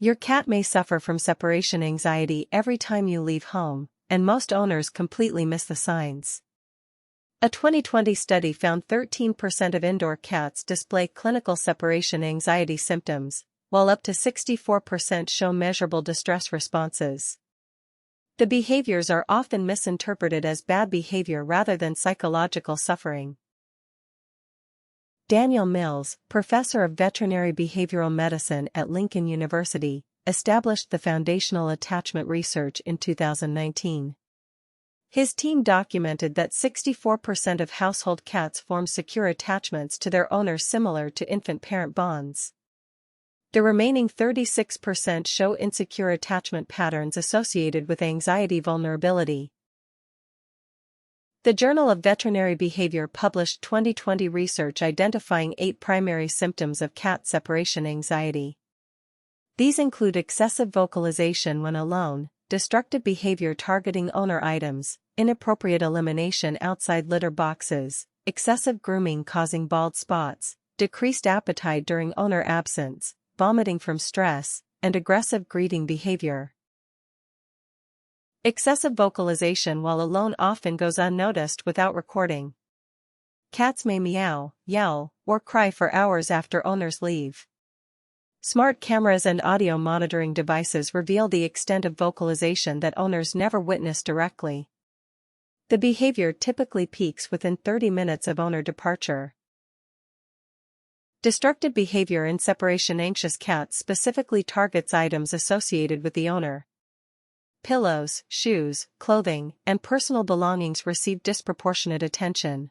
Your cat may suffer from separation anxiety every time you leave home, and most owners completely miss the signs. A 2020 study found 13% of indoor cats display clinical separation anxiety symptoms, while up to 64% show measurable distress responses. The behaviors are often misinterpreted as bad behavior rather than psychological suffering. Daniel Mills, professor of veterinary behavioral medicine at Lincoln University, established the foundational attachment research in 2019. His team documented that 64% of household cats form secure attachments to their owners similar to infant-parent bonds. The remaining 36% show insecure attachment patterns associated with anxiety vulnerability. The Journal of Veterinary Behavior published 2020 research identifying 8 primary symptoms of cat separation anxiety. These include excessive vocalization when alone, destructive behavior targeting owner items, inappropriate elimination outside litter boxes, excessive grooming causing bald spots, decreased appetite during owner absence, vomiting from stress, and aggressive greeting behavior. Excessive vocalization while alone often goes unnoticed without recording. Cats may meow, yell, or cry for hours after owners leave. Smart cameras and audio monitoring devices reveal the extent of vocalization that owners never witness directly. The behavior typically peaks within 30 minutes of owner departure. Destructive behavior in separation-anxious cats specifically targets items associated with the owner. Pillows, shoes, clothing, and personal belongings receive disproportionate attention.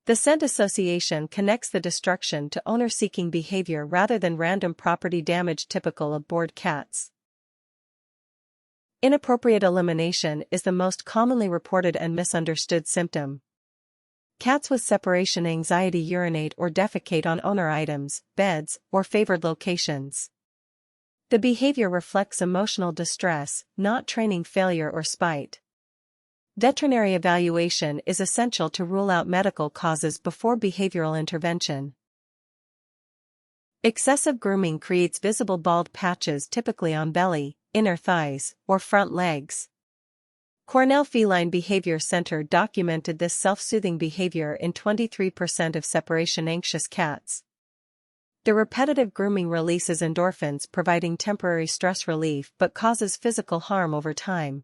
The scent association connects the destruction to owner-seeking behavior rather than random property damage typical of bored cats. Inappropriate elimination is the most commonly reported and misunderstood symptom. Cats with separation anxiety urinate or defecate on owner items, beds, or favored locations. The behavior reflects emotional distress, not training failure or spite. Veterinary evaluation is essential to rule out medical causes before behavioral intervention. Excessive grooming creates visible bald patches typically on belly, inner thighs, or front legs. Cornell Feline Behavior Center documented this self-soothing behavior in 23% of separation-anxious cats. The repetitive grooming releases endorphins, providing temporary stress relief but causes physical harm over time.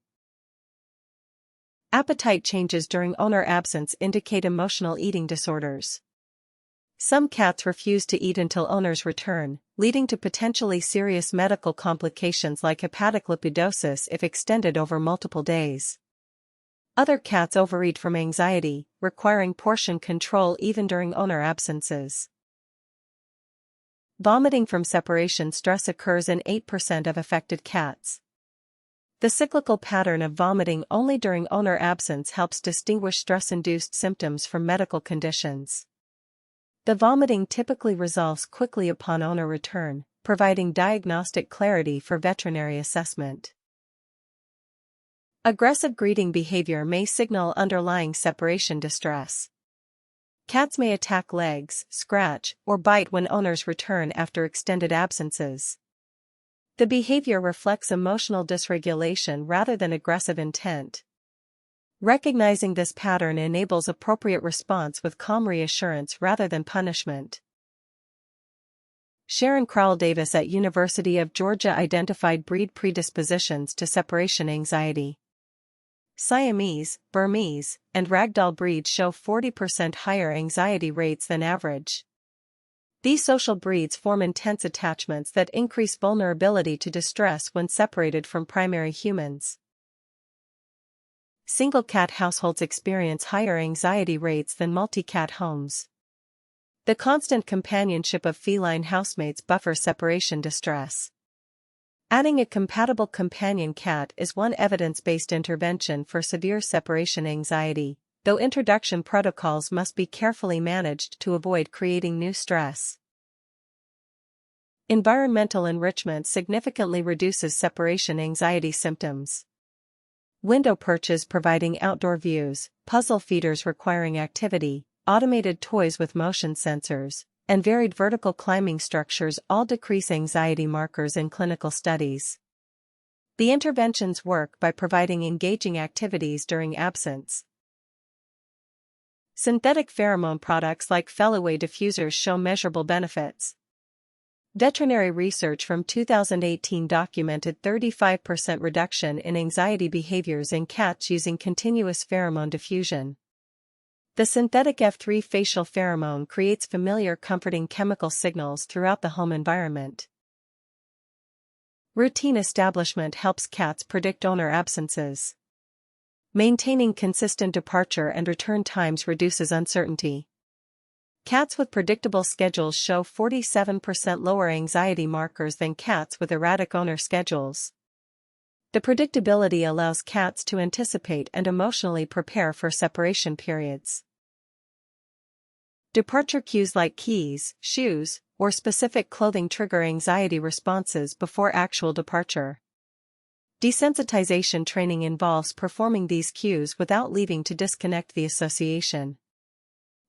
Appetite changes during owner absence indicate emotional eating disorders. Some cats refuse to eat until owners return, leading to potentially serious medical complications like hepatic lipidosis if extended over multiple days. Other cats overeat from anxiety, requiring portion control even during owner absences. Vomiting from separation stress occurs in 8% of affected cats. The cyclical pattern of vomiting only during owner absence helps distinguish stress-induced symptoms from medical conditions. The vomiting typically resolves quickly upon owner return, providing diagnostic clarity for veterinary assessment. Aggressive greeting behavior may signal underlying separation distress. Cats may attack legs, scratch, or bite when owners return after extended absences. The behavior reflects emotional dysregulation rather than aggressive intent. Recognizing this pattern enables appropriate response with calm reassurance rather than punishment. Sharon Crowell-Davis at University of Georgia identified breed predispositions to separation anxiety. Siamese, Burmese, and Ragdoll breeds show 40% higher anxiety rates than average. These social breeds form intense attachments that increase vulnerability to distress when separated from primary humans. Single cat households experience higher anxiety rates than multi-cat homes. The constant companionship of feline housemates buffers separation distress. Adding a compatible companion cat is one evidence-based intervention for severe separation anxiety, though introduction protocols must be carefully managed to avoid creating new stress. Environmental enrichment significantly reduces separation anxiety symptoms. Window perches providing outdoor views, puzzle feeders requiring activity, automated toys with motion sensors, and varied vertical climbing structures all decrease anxiety markers in clinical studies. The interventions work by providing engaging activities during absence. Synthetic pheromone products like Feliway diffusers show measurable benefits. Veterinary research from 2018 documented 35% reduction in anxiety behaviors in cats using continuous pheromone diffusion. The synthetic F3 facial pheromone creates familiar comforting chemical signals throughout the home environment. Routine establishment helps cats predict owner absences. Maintaining consistent departure and return times reduces uncertainty. Cats with predictable schedules show 47% lower anxiety markers than cats with erratic owner schedules. The predictability allows cats to anticipate and emotionally prepare for separation periods. Departure cues like keys, shoes, or specific clothing trigger anxiety responses before actual departure. Desensitization training involves performing these cues without leaving to disconnect the association.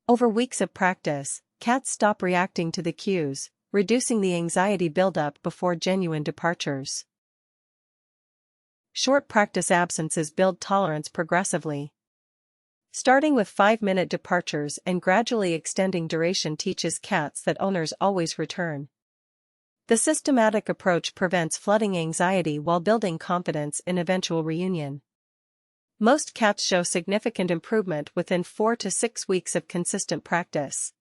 Over weeks of practice, cats stop reacting to the cues, reducing the anxiety buildup before genuine departures. Short practice absences build tolerance progressively. Starting with 5-minute departures and gradually extending duration teaches cats that owners always return. The systematic approach prevents flooding anxiety while building confidence in eventual reunion. Most cats show significant improvement within 4 to 6 weeks of consistent practice.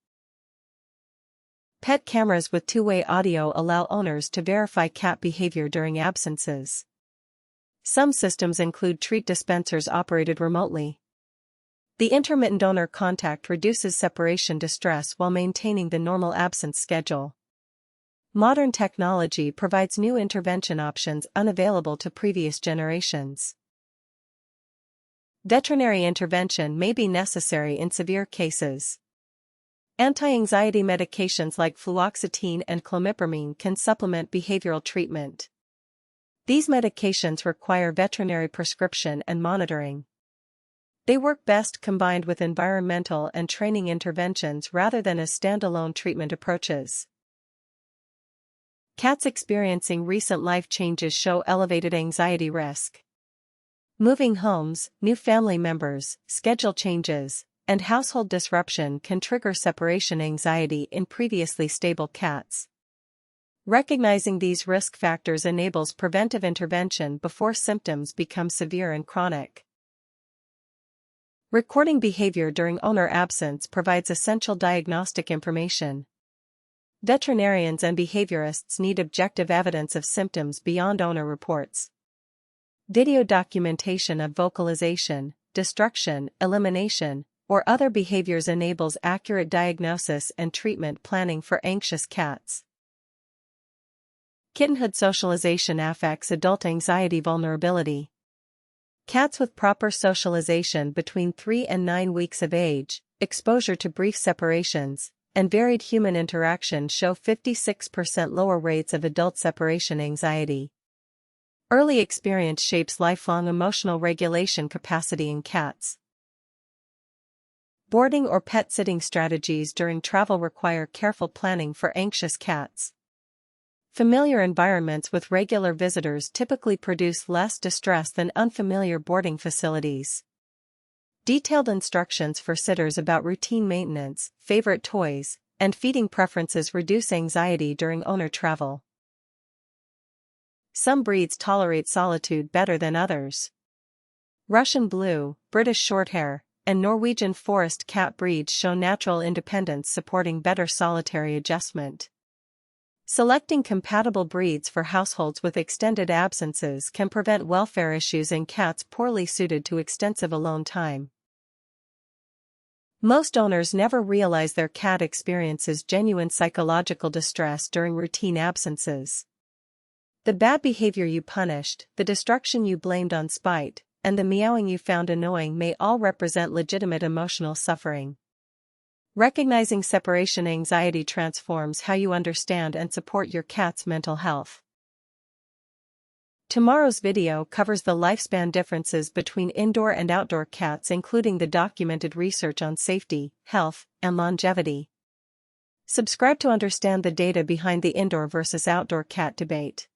Pet cameras with two-way audio allow owners to verify cat behavior during absences. Some systems include treat dispensers operated remotely. The intermittent owner contact reduces separation distress while maintaining the normal absence schedule. Modern technology provides new intervention options unavailable to previous generations. Veterinary intervention may be necessary in severe cases. Anti-anxiety medications like fluoxetine and clomipramine can supplement behavioral treatment. These medications require veterinary prescription and monitoring. They work best combined with environmental and training interventions rather than as standalone treatment approaches. Cats experiencing recent life changes show elevated anxiety risk. Moving homes, new family members, schedule changes, and household disruption can trigger separation anxiety in previously stable cats. Recognizing these risk factors enables preventive intervention before symptoms become severe and chronic. Recording behavior during owner absence provides essential diagnostic information. Veterinarians and behaviorists need objective evidence of symptoms beyond owner reports. Video documentation of vocalization, destruction, elimination, or other behaviors enables accurate diagnosis and treatment planning for anxious cats. Kittenhood socialization affects adult anxiety vulnerability. Cats with proper socialization between 3 and 9 weeks of age, exposure to brief separations, and varied human interaction show 56% lower rates of adult separation anxiety. Early experience shapes lifelong emotional regulation capacity in cats. Boarding or pet sitting strategies during travel require careful planning for anxious cats. Familiar environments with regular visitors typically produce less distress than unfamiliar boarding facilities. Detailed instructions for sitters about routine maintenance, favorite toys, and feeding preferences reduce anxiety during owner travel. Some breeds tolerate solitude better than others. Russian Blue, British Shorthair, and Norwegian Forest cat breeds show natural independence supporting better solitary adjustment. Selecting compatible breeds for households with extended absences can prevent welfare issues in cats poorly suited to extensive alone time. Most owners never realize their cat experiences genuine psychological distress during routine absences. The bad behavior you punished, the destruction you blamed on spite, and the meowing you found annoying may all represent legitimate emotional suffering. Recognizing separation anxiety transforms how you understand and support your cat's mental health. Tomorrow's video covers the lifespan differences between indoor and outdoor cats, including the documented research on safety, health, and longevity. Subscribe to understand the data behind the indoor versus outdoor cat debate.